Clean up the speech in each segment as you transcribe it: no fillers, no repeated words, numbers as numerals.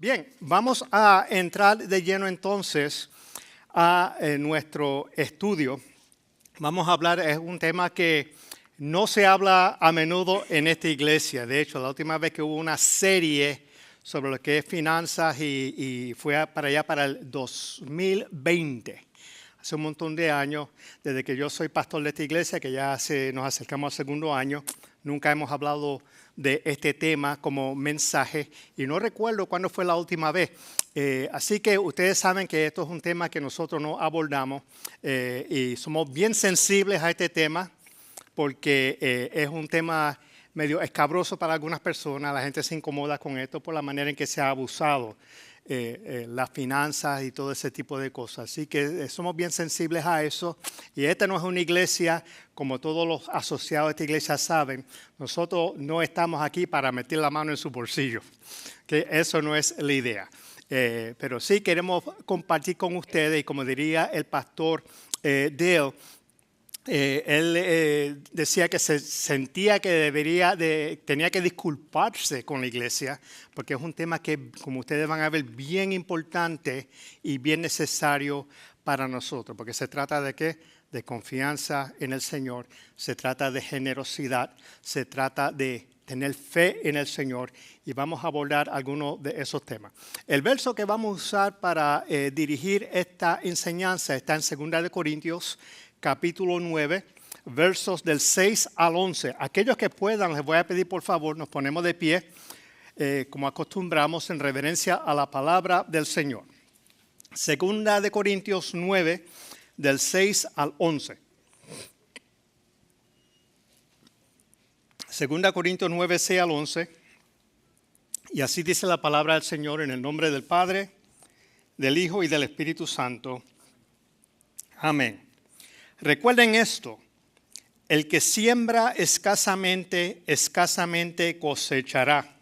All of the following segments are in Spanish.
Bien, vamos a entrar de lleno entonces a nuestro estudio. Vamos a hablar, es un tema que no se habla a menudo en esta iglesia. De hecho, la última vez que hubo una serie sobre lo que es finanzas y fue para allá para el 2020. Hace un montón de años, desde que yo soy pastor de esta iglesia, que ya nos acercamos al segundo año, nunca hemos hablado de este tema como mensaje y no recuerdo cuándo fue la última vez. Así que ustedes saben que esto es un tema que nosotros no abordamos y somos bien sensibles a este tema porque es un tema medio escabroso para algunas personas. La gente se incomoda con esto por la manera en que se ha abusado las finanzas y todo ese tipo de cosas. Así que somos bien sensibles a eso. Y esta no es una iglesia, como todos los asociados de esta iglesia saben, nosotros no estamos aquí para meter la mano en su bolsillo. Que eso no es la idea. Pero sí queremos compartir con ustedes, y como diría el pastor Dale, él decía que se sentía que tenía que disculparse con la iglesia, porque es un tema que, como ustedes van a ver, bien importante y bien necesario para nosotros, porque se trata de ¿qué? De confianza en el Señor, se trata de generosidad, se trata de tener fe en el Señor, y vamos a abordar algunos de esos temas. El verso que vamos a usar para dirigir esta enseñanza está en 2 Corintios, capítulo 9, versos del 6 al 11. Aquellos que puedan, les voy a pedir por favor, nos ponemos de pie, como acostumbramos, en reverencia a la palabra del Señor. 2 Corintios 9, del 6 al 11. 2 Corintios 9, 6 al 11. Y así dice la palabra del Señor en el nombre del Padre, del Hijo y del Espíritu Santo. Amén. Recuerden esto, el que siembra escasamente, escasamente cosechará.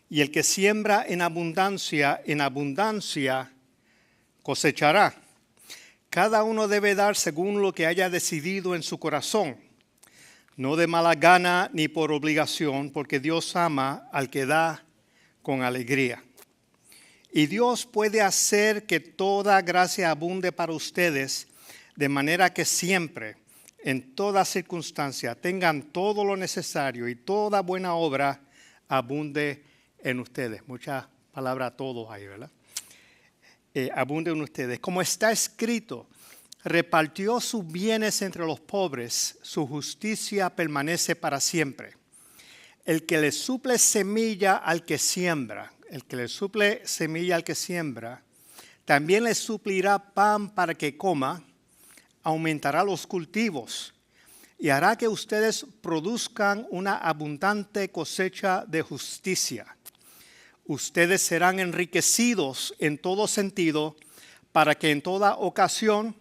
Y el que siembra en abundancia cosechará. Cada uno debe dar según lo que haya decidido en su corazón, no de mala gana ni por obligación, porque Dios ama al que da con alegría. Y Dios puede hacer que toda gracia abunde para ustedes, de manera que siempre, en toda circunstancia, tengan todo lo necesario y toda buena obra abunde en ustedes. Muchas palabras todos ahí, ¿verdad? Abunde en ustedes. Como está escrito, repartió sus bienes entre los pobres, su justicia permanece para siempre. El que le suple semilla al que siembra, también le suplirá pan para que coma, aumentará los cultivos y hará que ustedes produzcan una abundante cosecha de justicia. Ustedes serán enriquecidos en todo sentido para que en toda ocasión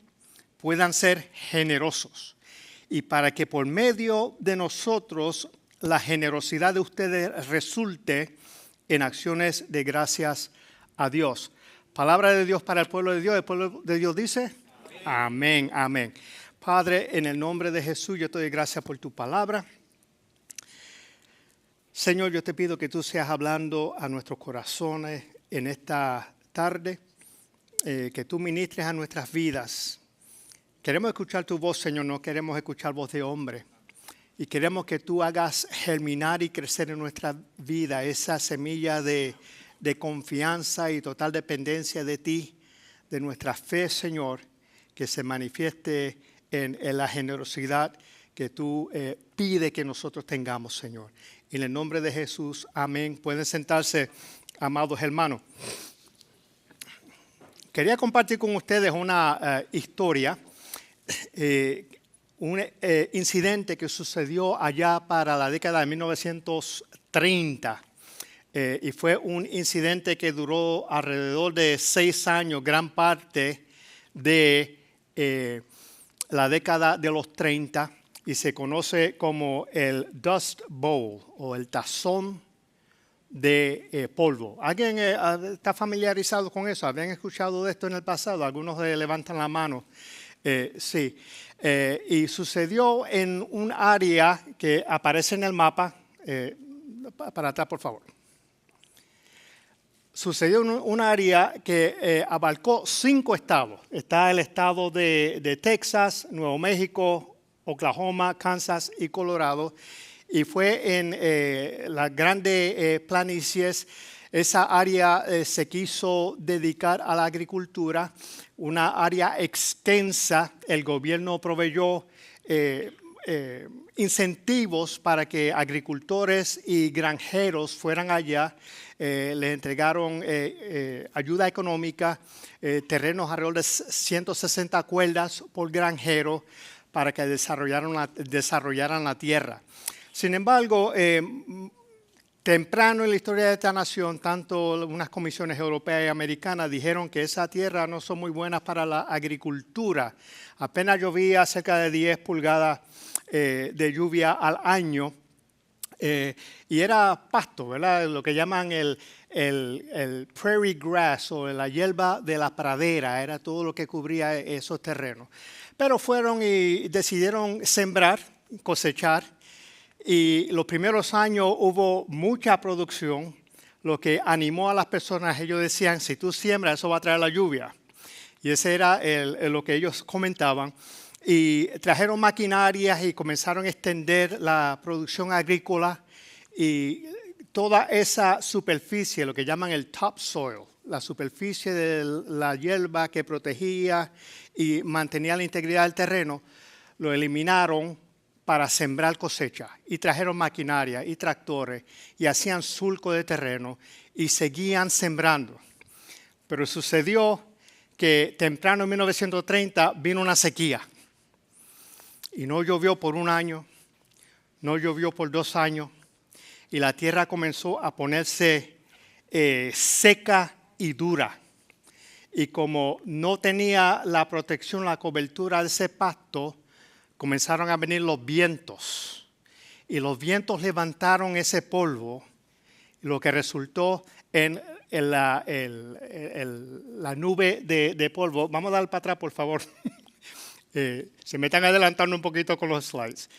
puedan ser generosos y para que por medio de nosotros la generosidad de ustedes resulte en acciones de gracias a Dios. Palabra de Dios para el pueblo de Dios. El pueblo de Dios dice: amén, amén. Padre, en el nombre de Jesús, yo te doy gracias por tu palabra. Señor, yo te pido que tú seas hablando a nuestros corazones en esta tarde, que tú ministres a nuestras vidas. Queremos escuchar tu voz, Señor, no queremos escuchar voz de hombre. Y queremos que tú hagas germinar y crecer en nuestra vida esa semilla de confianza y total dependencia de ti, de nuestra fe, Señor, que se manifieste en la generosidad que tú pides que nosotros tengamos, Señor. En el nombre de Jesús, amén. Pueden sentarse, amados hermanos. Quería compartir con ustedes una historia, un incidente que sucedió allá para la década de 1930. Y fue un incidente que duró alrededor de 6 años, gran parte de la década de los 30, y se conoce como el Dust Bowl o el tazón de polvo. ¿Alguien está familiarizado con eso? ¿Habían escuchado de esto en el pasado? Algunos levantan la mano. Sí. Y sucedió en un área que aparece en el mapa. Para atrás, por favor. sucedió en un área que abarcó 5 estados. Está el estado de Texas, Nuevo México, Oklahoma, Kansas y Colorado. Y fue en las grandes planicies. Esa área se quiso dedicar a la agricultura, una área extensa. El gobierno proveyó incentivos para que agricultores y granjeros fueran allá. Le entregaron ayuda económica, terrenos alrededor de 160 cuerdas por granjero para que desarrollaran la tierra. Sin embargo, temprano en la historia de esta nación, tanto unas comisiones europeas y americanas dijeron que esa tierra no son muy buenas para la agricultura. Apenas llovía cerca de 10 pulgadas de lluvia al año y era pasto, ¿verdad? Lo que llaman el prairie grass o la hierba de la pradera, era todo lo que cubría esos terrenos. Pero fueron y decidieron sembrar, cosechar. Y los primeros años hubo mucha producción, lo que animó a las personas. Ellos decían, si tú siembras, eso va a traer la lluvia. Y ese era lo que ellos comentaban. Y trajeron maquinarias y comenzaron a extender la producción agrícola. Y toda esa superficie, lo que llaman el topsoil, la superficie de la hierba que protegía y mantenía la integridad del terreno, lo eliminaron para sembrar cosecha, y trajeron maquinaria y tractores y hacían surco de terreno y seguían sembrando. Pero sucedió que temprano en 1930 vino una sequía y no llovió por 1 año, no llovió por 2 años y la tierra comenzó a ponerse seca y dura. Y como no tenía la protección, la cobertura de ese pasto, comenzaron a venir los vientos y los vientos levantaron ese polvo, lo que resultó en la nube de polvo. Vamos a dar para atrás, por favor. Se me están adelantando un poquito con los slides.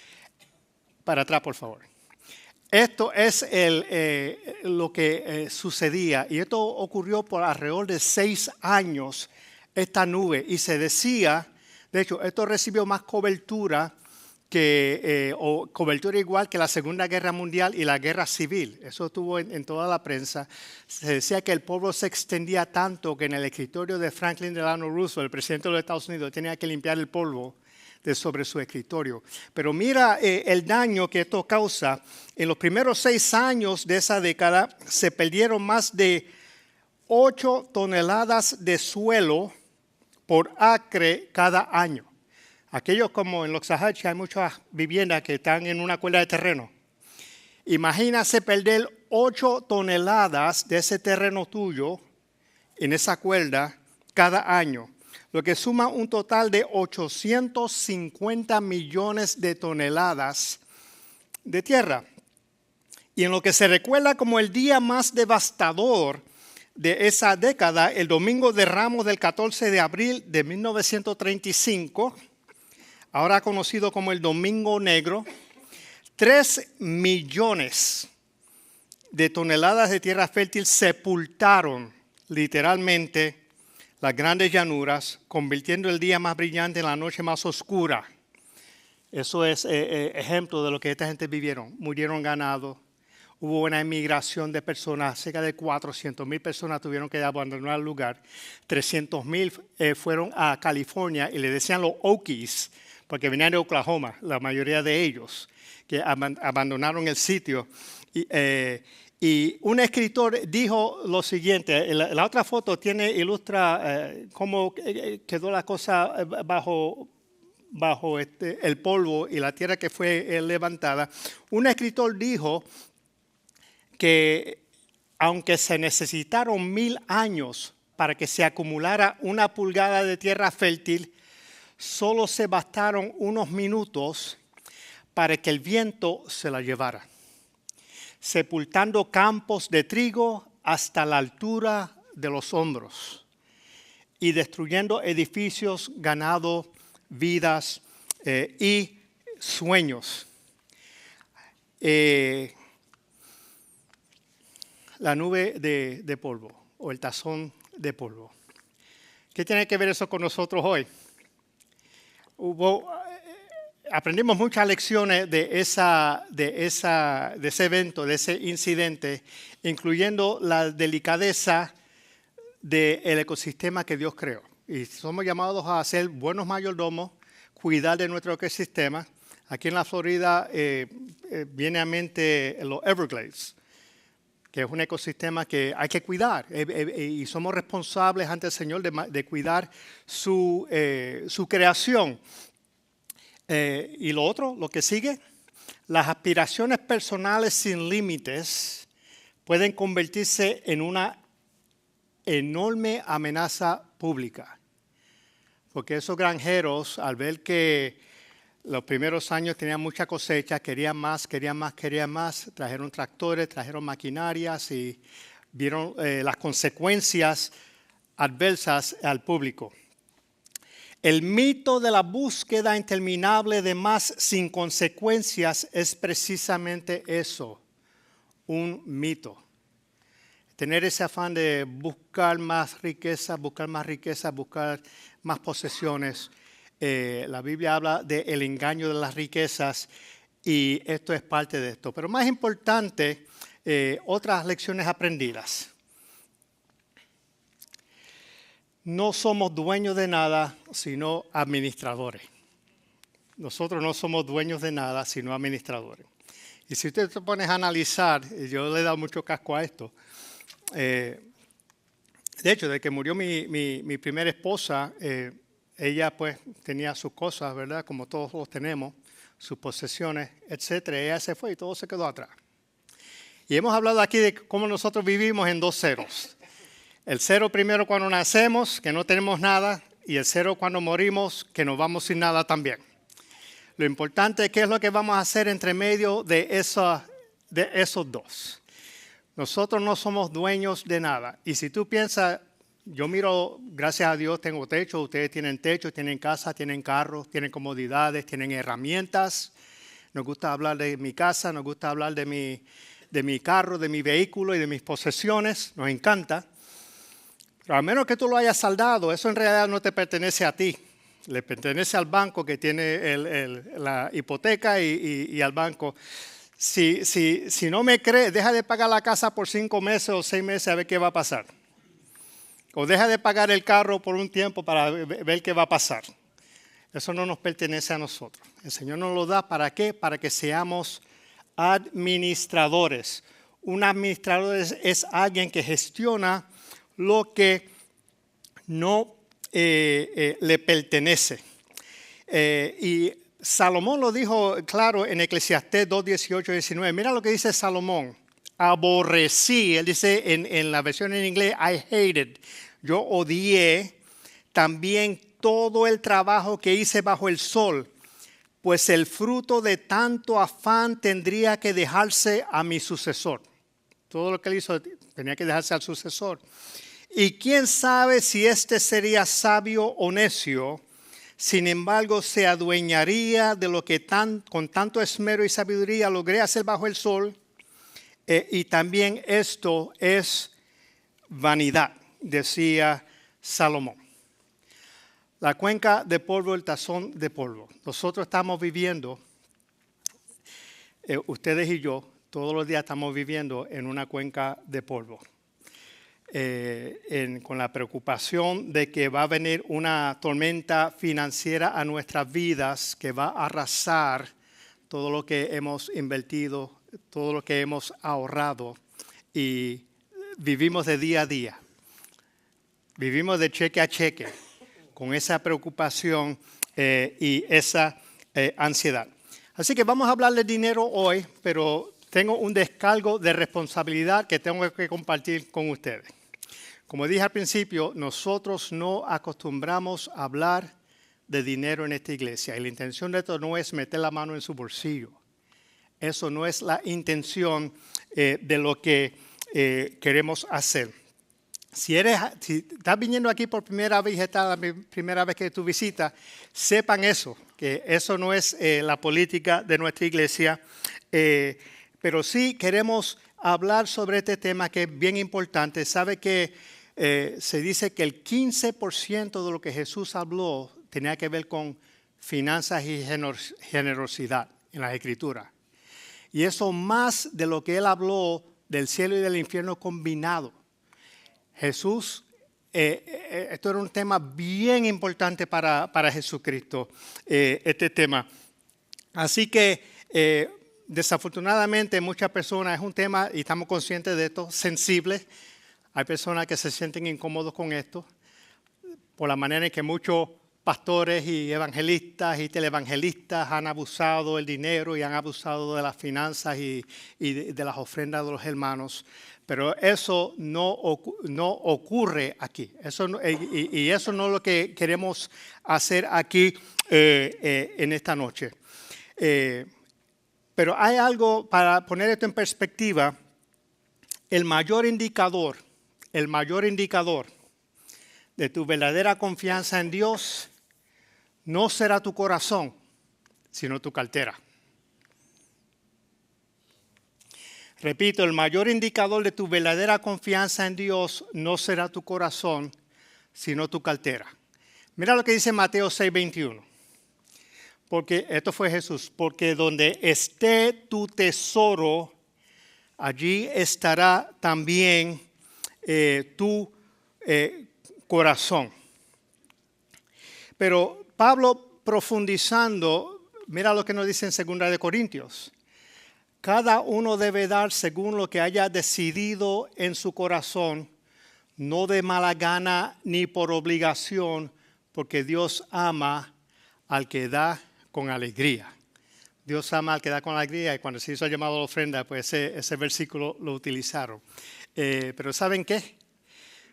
Para atrás, por favor. Esto es lo que sucedía y esto ocurrió por alrededor de 6 años, esta nube, y se decía. De hecho, esto recibió más cobertura o cobertura igual que la Segunda Guerra Mundial y la Guerra Civil. Eso estuvo en toda la prensa. Se decía que el polvo se extendía tanto que en el escritorio de Franklin Delano Roosevelt, el presidente de los Estados Unidos, tenía que limpiar el polvo de sobre su escritorio. Pero mira el daño que esto causa. En los primeros 6 años de esa década se perdieron más de 8 toneladas de suelo por acre cada año. Aquellos como en Loxahatchee hay muchas viviendas que están en una cuerda de terreno. Imagínate perder 8 toneladas de ese terreno tuyo en esa cuerda cada año, lo que suma un total de 850 millones de toneladas de tierra. Y en lo que se recuerda como el día más devastador de esa década, el Domingo de Ramos del 14 de abril de 1935, ahora conocido como el Domingo Negro, 3 millones de toneladas de tierra fértil sepultaron literalmente las grandes llanuras, convirtiendo el día más brillante en la noche más oscura. Eso es ejemplo de lo que esta gente vivieron. Murieron ganado. Hubo una emigración de personas, cerca de 400,000 personas tuvieron que abandonar el lugar. 300,000 fueron a California y le decían los Okies, porque venían de Oklahoma, la mayoría de ellos, que abandonaron el sitio. Y un escritor dijo lo siguiente, la otra foto ilustra cómo quedó la cosa bajo el polvo y la tierra que fue levantada. Un escritor dijo que aunque se necesitaron 1000 años para que se acumulara 1 pulgada de tierra fértil, solo se bastaron unos minutos para que el viento se la llevara, sepultando campos de trigo hasta la altura de los hombros y destruyendo edificios, ganado, vidas y sueños. La nube de polvo. o el tazón de polvo. ¿Qué tiene que ver eso con nosotros hoy? Aprendimos muchas lecciones de ese evento, de ese incidente, incluyendo la delicadeza del ecosistema que Dios creó. Y somos llamados a ser buenos mayordomos, cuidar de nuestro ecosistema. Aquí en la Florida viene a mente los Everglades, que es un ecosistema que hay que cuidar. Y somos responsables ante el Señor de cuidar su creación. Y lo otro, lo que sigue, las aspiraciones personales sin límites pueden convertirse en una enorme amenaza pública. Porque esos granjeros, al ver que los primeros años tenían mucha cosecha, querían más, trajeron tractores, trajeron maquinarias y vieron las consecuencias adversas al público. El mito de la búsqueda interminable de más sin consecuencias es precisamente eso, un mito. Tener ese afán de buscar más riqueza, buscar más posesiones. La Biblia habla del engaño de las riquezas y esto es parte de esto. Pero más importante, otras lecciones aprendidas. No somos dueños de nada, sino administradores. Nosotros no somos dueños de nada, sino administradores. Y si usted se pone a analizar, yo le he dado mucho casco a esto. De hecho, desde que murió mi primera esposa, ella pues tenía sus cosas, ¿verdad? Como todos los tenemos, sus posesiones, etcétera. Ella se fue y todo se quedó atrás. Y hemos hablado aquí de cómo nosotros vivimos en dos ceros. El cero primero cuando nacemos, que no tenemos nada, y el cero cuando morimos, que nos vamos sin nada también. Lo importante es qué es lo que vamos a hacer entre medio de esos dos. Nosotros no somos dueños de nada. Y si tú piensas, yo miro, gracias a Dios tengo techo, ustedes tienen techo, tienen casa, tienen carros, tienen comodidades, tienen herramientas. Nos gusta hablar de mi casa, nos gusta hablar de mi carro, de mi vehículo y de mis posesiones. Nos encanta. Pero a menos que tú lo hayas saldado, eso en realidad no te pertenece a ti. Le pertenece al banco que tiene la hipoteca y al banco. Si no me crees, deja de pagar la casa por 5 meses o 6 meses a ver qué va a pasar. O deja de pagar el carro por un tiempo para ver qué va a pasar. Eso no nos pertenece a nosotros. El Señor nos lo da, ¿para qué? Para que seamos administradores. Un administrador es alguien que gestiona lo que no le pertenece. Y Salomón lo dijo claro en Eclesiastés 2, 18 y 19. Mira lo que dice Salomón. Aborrecí, él dice en la versión en inglés, I hated. Yo odié también todo el trabajo que hice bajo el sol, pues el fruto de tanto afán tendría que dejarse a mi sucesor. Todo lo que él hizo tenía que dejarse al sucesor. Y quién sabe si este sería sabio o necio, sin embargo se adueñaría de lo que con tanto esmero y sabiduría logré hacer bajo el sol. Y también esto es vanidad, decía Salomón. La cuenca de polvo, el tazón de polvo. Nosotros estamos viviendo, ustedes y yo, todos los días estamos viviendo en una cuenca de polvo. Con la preocupación de que va a venir una tormenta financiera a nuestras vidas que va a arrasar todo lo que hemos invertido, todo lo que hemos ahorrado, y vivimos de día a día. Vivimos de cheque a cheque con esa preocupación y esa ansiedad. Así que vamos a hablar de dinero hoy, pero tengo un descargo de responsabilidad que tengo que compartir con ustedes. Como dije al principio, nosotros no acostumbramos a hablar de dinero en esta iglesia. Y la intención de esto no es meter la mano en su bolsillo. Eso no es la intención de lo que queremos hacer. Si estás viniendo aquí por primera vez y esta es la primera vez que tú visitas, sepan eso, que eso no es la política de nuestra iglesia. Pero sí queremos hablar sobre este tema que es bien importante. Sabe que se dice que el 15% de lo que Jesús habló tenía que ver con finanzas y generosidad en las Escrituras. Y eso más de lo que Él habló del cielo y del infierno combinado. Jesús, esto era un tema bien importante para Jesucristo, este tema. Así que desafortunadamente muchas personas, es un tema, y estamos conscientes de esto, sensible. Hay personas que se sienten incómodos con esto, por la manera en que muchos pastores y evangelistas y televangelistas han abusado del dinero y han abusado de las finanzas y de las ofrendas de los hermanos. Pero eso no ocurre aquí. Eso no, y eso no es lo que queremos hacer aquí en esta noche. Pero hay algo, para poner esto en perspectiva, el mayor indicador de tu verdadera confianza en Dios no será tu corazón, sino tu cartera. Repito, el mayor indicador de tu verdadera confianza en Dios no será tu corazón, sino tu cartera. Mira lo que dice Mateo 6:21. Porque esto fue Jesús. Porque donde esté tu tesoro, allí estará también tu corazón. Pero Pablo, profundizando, mira lo que nos dice en 2 de Corintios. Cada uno debe dar según lo que haya decidido en su corazón, no de mala gana ni por obligación, porque Dios ama al que da con alegría. Dios ama al que da con alegría, y cuando se hizo el llamado a la ofrenda, pues ese versículo lo utilizaron. Pero ¿saben qué?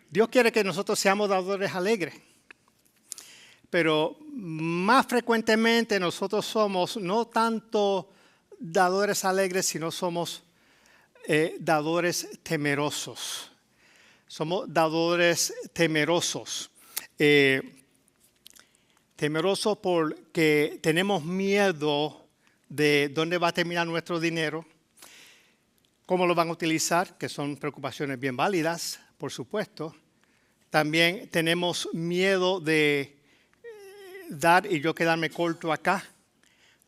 Dios quiere que nosotros seamos dadores alegres. Pero más frecuentemente nosotros somos no tanto dadores alegres, sino somos dadores temerosos. Somos dadores temerosos. Temerosos porque tenemos miedo de dónde va a terminar nuestro dinero, cómo lo van a utilizar, que son preocupaciones bien válidas, por supuesto. También tenemos miedo de dar y yo quedarme corto acá,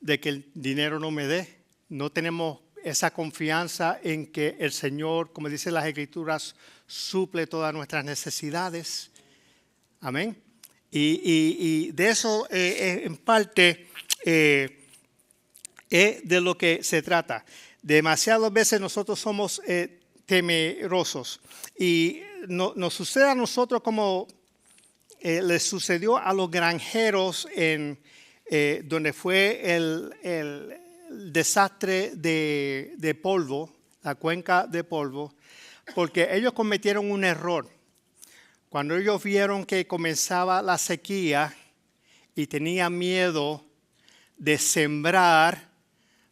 de que el dinero no me dé. No tenemos esa confianza en que el Señor, como dicen las Escrituras, suple todas nuestras necesidades. Amén. Y de eso en parte es de lo que se trata. Demasiadas veces nosotros somos temerosos y nos sucede a nosotros como les sucedió a los granjeros donde fue el desastre de polvo, la cuenca de polvo, porque ellos cometieron un error. Cuando ellos vieron que comenzaba la sequía y tenían miedo de sembrar,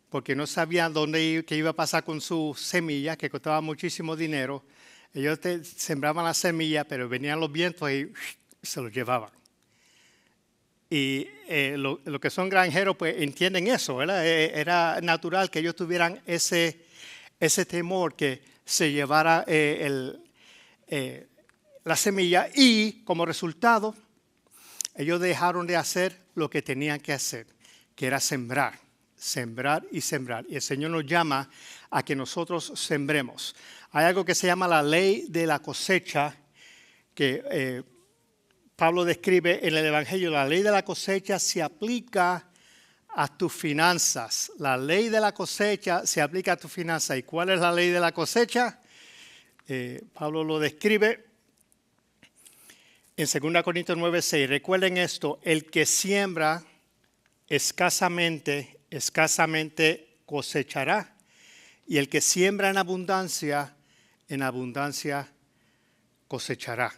porque no sabían qué iba a pasar con sus semillas, que costaban muchísimo dinero, ellos sembraban la semilla, pero venían los vientos y se los llevaban. Y lo que son granjeros pues entienden eso, ¿verdad? Era natural que ellos tuvieran ese temor que se llevara la semilla, y como resultado ellos dejaron de hacer lo que tenían que hacer, que era sembrar y sembrar. Y el Señor nos llama a que nosotros sembremos. Hay algo que se llama la ley de la cosecha, que Pablo describe en el Evangelio. La ley de la cosecha se aplica a tus finanzas. La ley de la cosecha se aplica a tus finanzas. ¿Y cuál es la ley de la cosecha? Pablo lo describe en 2 Corintios 9:6. Recuerden esto: el que siembra escasamente cosechará, y el que siembra en abundancia cosechará.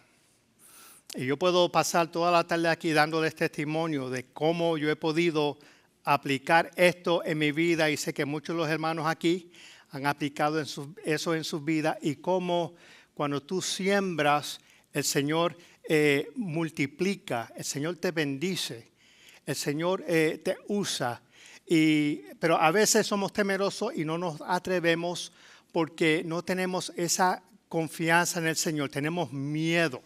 Y yo puedo pasar toda la tarde aquí dándoles testimonio de cómo yo he podido aplicar esto en mi vida, y sé que muchos de los hermanos aquí han aplicado eso en sus vidas, y cómo cuando tú siembras, el Señor multiplica, el Señor te bendice, el Señor te usa. Pero a veces somos temerosos y no nos atrevemos porque no tenemos esa confianza en el Señor. Tenemos miedo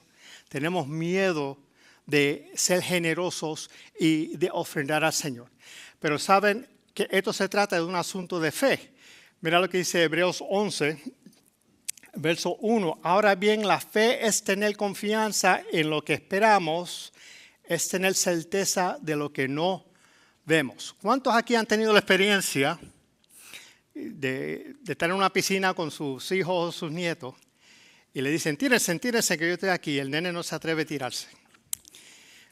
de ser generosos y de ofrendar al Señor. Pero saben que esto se trata de un asunto de fe. Mira lo que dice Hebreos 11, verso 1. Ahora bien, la fe es tener confianza en lo que esperamos, es tener certeza de lo que no vemos. ¿Cuántos aquí han tenido la experiencia de estar en una piscina con sus hijos o sus nietos y le dicen, tírense que yo estoy aquí? Y el nene no se atreve a tirarse.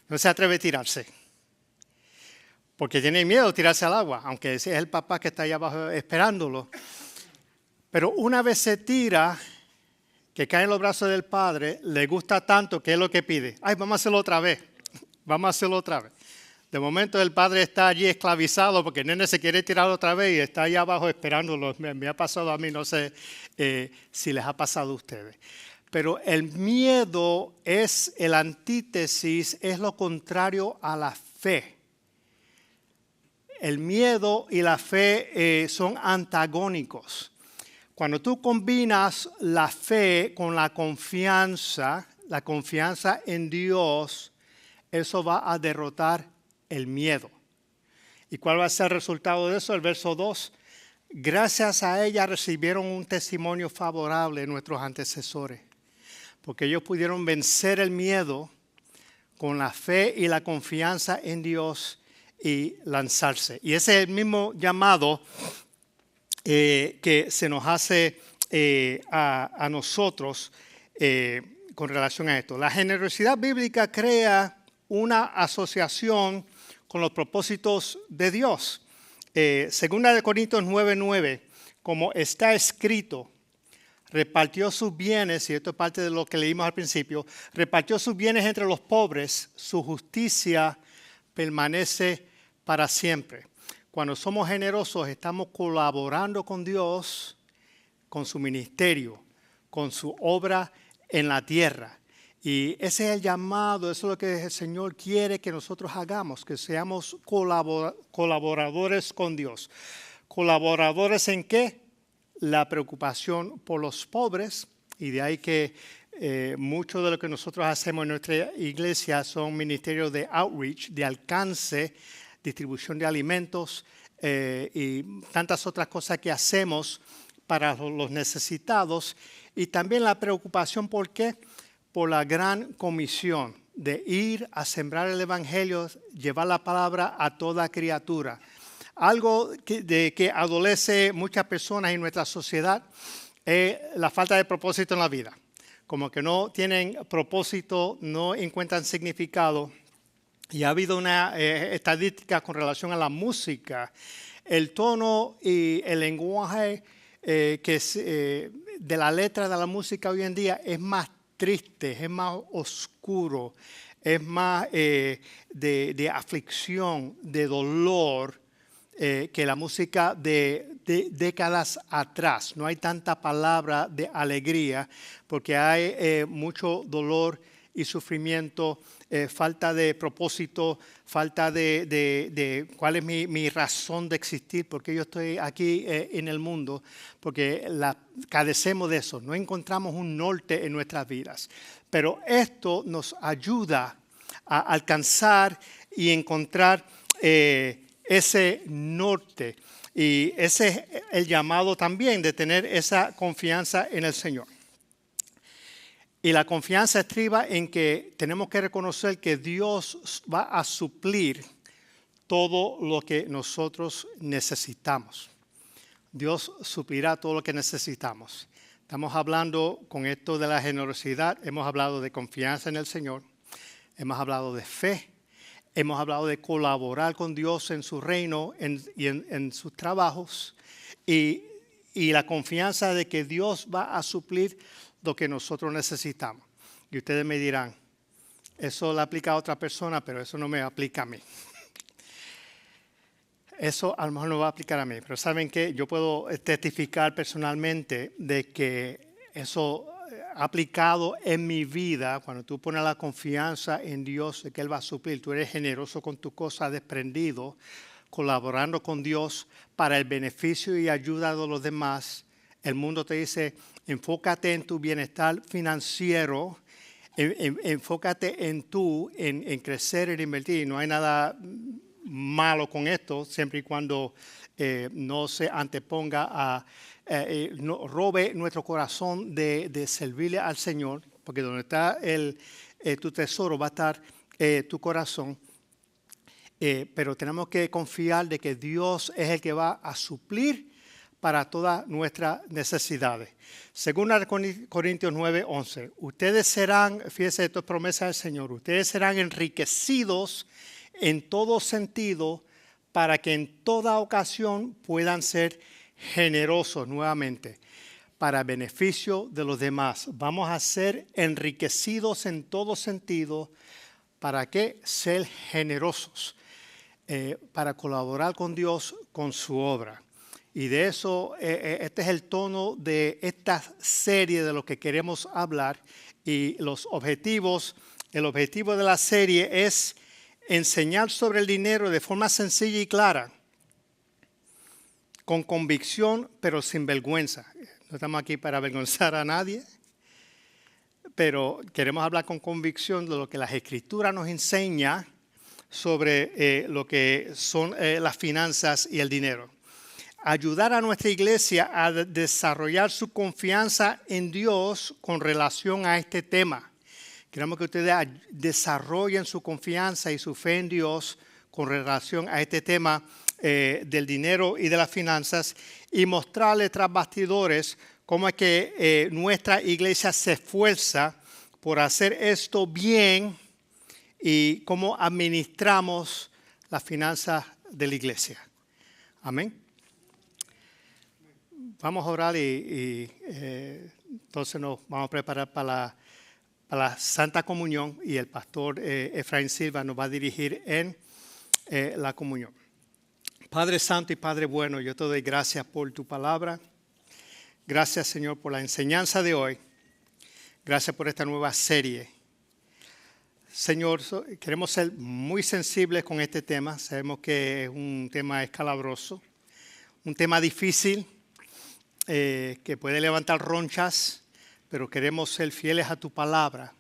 No se atreve a tirarse. Porque tiene miedo de tirarse al agua, aunque ese es el papá que está allá abajo esperándolo. Pero una vez se tira, que cae en los brazos del padre, le gusta tanto que es lo que pide. Ay, vamos a hacerlo otra vez. Vamos a hacerlo otra vez. De momento el padre está allí esclavizado porque el nene se quiere tirar otra vez y está allá abajo esperándolo. Me ha pasado a mí, no sé si les ha pasado a ustedes. Pero el miedo es el antítesis, es lo contrario a la fe. El miedo y la fe son antagónicos. Cuando tú combinas la fe con la confianza en Dios, eso va a derrotar el miedo. ¿Y cuál va a ser el resultado de eso? El verso 2. Gracias a ella recibieron un testimonio favorable de nuestros antecesores, porque ellos pudieron vencer el miedo con la fe y la confianza en Dios y lanzarse. Y ese es el mismo llamado que se nos hace a nosotros con relación a esto. La generosidad bíblica crea una asociación con los propósitos de Dios. Segunda de Corintios 9:9, como está escrito, repartió sus bienes, y esto es parte de lo que leímos al principio, repartió sus bienes entre los pobres, su justicia permanece para siempre. Cuando somos generosos, estamos colaborando con Dios, con su ministerio, con su obra en la tierra. Y ese es el llamado, eso es lo que el Señor quiere que nosotros hagamos, que seamos colaboradores con Dios. ¿Colaboradores en qué? La preocupación por los pobres, y de ahí que mucho de lo que nosotros hacemos en nuestra iglesia son ministerios de outreach, de alcance, distribución de alimentos y tantas otras cosas que hacemos para los necesitados. Y también la preocupación, ¿por qué? Por la gran comisión de ir a sembrar el evangelio, llevar la palabra a toda criatura. Algo que adolece muchas personas en nuestra sociedad es la falta de propósito en la vida. Como que no tienen propósito, no encuentran significado. Y ha habido una estadística con relación a la música. El tono y el lenguaje de la letra de la música hoy en día es más triste, es más oscuro, es más de aflicción, de dolor que la música de décadas atrás. No hay tanta palabra de alegría porque hay mucho dolor y sufrimiento, falta de propósito, falta de cuál es mi razón de existir, porque yo estoy aquí en el mundo, porque cadecemos de eso, no encontramos un norte en nuestras vidas. Pero esto nos ayuda a alcanzar y encontrar ese norte, y ese es el llamado también de tener esa confianza en el Señor. Y la confianza estriba en que tenemos que reconocer que Dios va a suplir todo lo que nosotros necesitamos. Dios suplirá todo lo que necesitamos. Estamos hablando con esto de la generosidad, hemos hablado de confianza en el Señor, hemos hablado de fe, hemos hablado de colaborar con Dios en su reino y en sus trabajos, y la confianza de que Dios va a suplir lo que nosotros necesitamos. Y ustedes me dirán, eso le aplica a otra persona, pero eso no me aplica a mí. Eso a lo mejor no va a aplicar a mí, pero ¿saben qué? Yo puedo testificar personalmente de que eso ha aplicado en mi vida. Cuando tú pones la confianza en Dios de que Él va a suplir, tú eres generoso con tus cosas, desprendido, colaborando con Dios para el beneficio y ayuda de los demás. El mundo te dice, enfócate en tu bienestar financiero, enfócate en crecer, en invertir. No hay nada malo con esto, siempre y cuando no se anteponga no robe nuestro corazón de servirle al Señor, porque donde está tu tesoro va a estar tu corazón. Pero tenemos que confiar de que Dios es el que va a suplir para todas nuestras necesidades. Según Corintios 9:11, ustedes serán, fíjense, esto es promesa del Señor, ustedes serán enriquecidos en todo sentido para que en toda ocasión puedan ser generosos nuevamente para beneficio de los demás. Vamos a ser enriquecidos en todo sentido. ¿Para qué? Ser generosos, para colaborar con Dios, con su obra. Y de eso, este es el tono de esta serie de lo que queremos hablar. Y los objetivos, el objetivo de la serie es enseñar sobre el dinero de forma sencilla y clara, con convicción, pero sin vergüenza. No estamos aquí para avergonzar a nadie, pero queremos hablar con convicción de lo que las Escrituras nos enseña sobre lo que son las finanzas y el dinero. Ayudar a nuestra iglesia a desarrollar su confianza en Dios con relación a este tema. Queremos que ustedes desarrollen su confianza y su fe en Dios con relación a este tema del dinero y de las finanzas, y mostrarle tras bastidores cómo es que nuestra iglesia se esfuerza por hacer esto bien y cómo administramos las finanzas de la iglesia. Amén. Vamos a orar y entonces nos vamos a preparar para la Santa Comunión, y el pastor Efraín Silva nos va a dirigir en la comunión. Padre Santo y Padre bueno, yo te doy gracias por tu palabra. Gracias, Señor, por la enseñanza de hoy. Gracias por esta nueva serie. Señor, queremos ser muy sensibles con este tema. Sabemos que es un tema escabroso, un tema difícil, que puede levantar ronchas, pero queremos ser fieles a tu palabra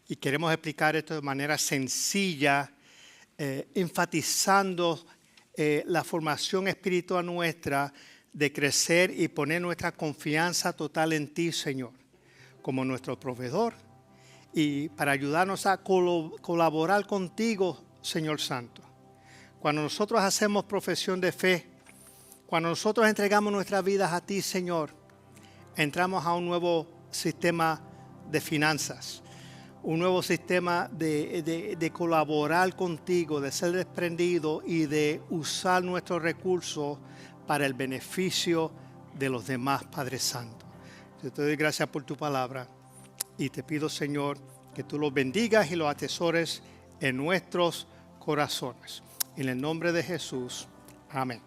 y queremos explicar esto de manera sencilla, enfatizando la formación espiritual nuestra de crecer y poner nuestra confianza total en ti, Señor, como nuestro proveedor, y para ayudarnos a colaborar contigo, Señor Santo. Cuando nosotros hacemos profesión de fe, cuando nosotros entregamos nuestras vidas a ti, Señor, entramos a un nuevo sistema de finanzas, un nuevo sistema de colaborar contigo, de ser desprendido y de usar nuestros recursos para el beneficio de los demás, Padre Santo. Yo te doy gracias por tu palabra y te pido, Señor, que tú los bendigas y los atesores en nuestros corazones. En el nombre de Jesús. Amén.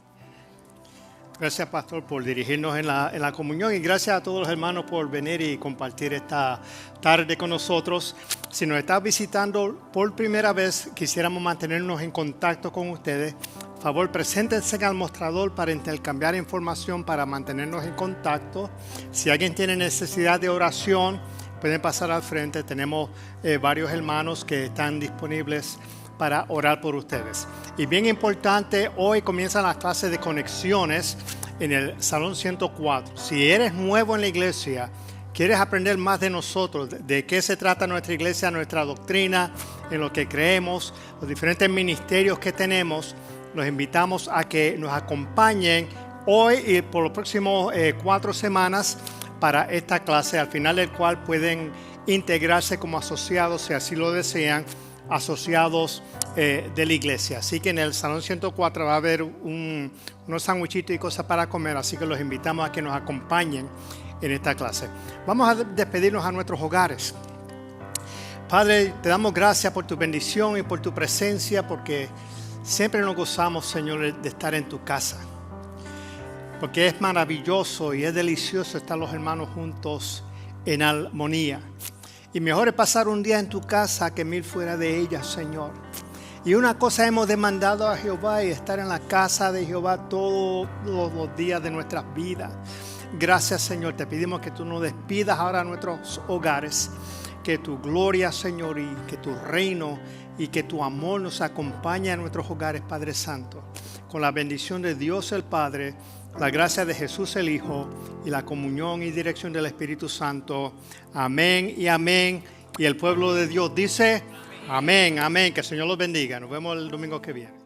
Gracias, pastor, por dirigirnos en la comunión, y gracias a todos los hermanos por venir y compartir esta tarde con nosotros. Si nos estás visitando por primera vez, quisiéramos mantenernos en contacto con ustedes. Por favor, preséntense al mostrador para intercambiar información, para mantenernos en contacto. Si alguien tiene necesidad de oración, pueden pasar al frente. Tenemos varios hermanos que están disponibles para orar por ustedes. Y bien importante, hoy comienzan las clases de conexiones en el Salón 104. Si eres nuevo en la iglesia, quieres aprender más de nosotros, de qué se trata nuestra iglesia, nuestra doctrina, en lo que creemos, los diferentes ministerios que tenemos, los invitamos a que nos acompañen hoy y por los próximos 4 semanas para esta clase, al final del cual pueden integrarse como asociados, si así lo desean, asociados de la iglesia. Así que en el Salón 104 va a haber unos sandwichitos y cosas para comer, así que los invitamos a que nos acompañen en esta clase. Vamos a despedirnos a nuestros hogares. Padre, te damos gracias por tu bendición y por tu presencia, porque siempre nos gozamos, Señor, de estar en tu casa, porque es maravilloso y es delicioso estar los hermanos juntos en armonía. Y mejor es pasar un día en tu casa que 1000 fuera de ella, Señor. Y una cosa hemos demandado a Jehová, y estar en la casa de Jehová todos los días de nuestras vidas. Gracias, Señor. Te pedimos que tú nos despidas ahora a nuestros hogares. Que tu gloria, Señor, y que tu reino y que tu amor nos acompañe a nuestros hogares, Padre Santo. Con la bendición de Dios el Padre, la gracia de Jesús el Hijo y la comunión y dirección del Espíritu Santo. Amén y amén. Y el pueblo de Dios dice amén, amén. Que el Señor los bendiga. Nos vemos el domingo que viene.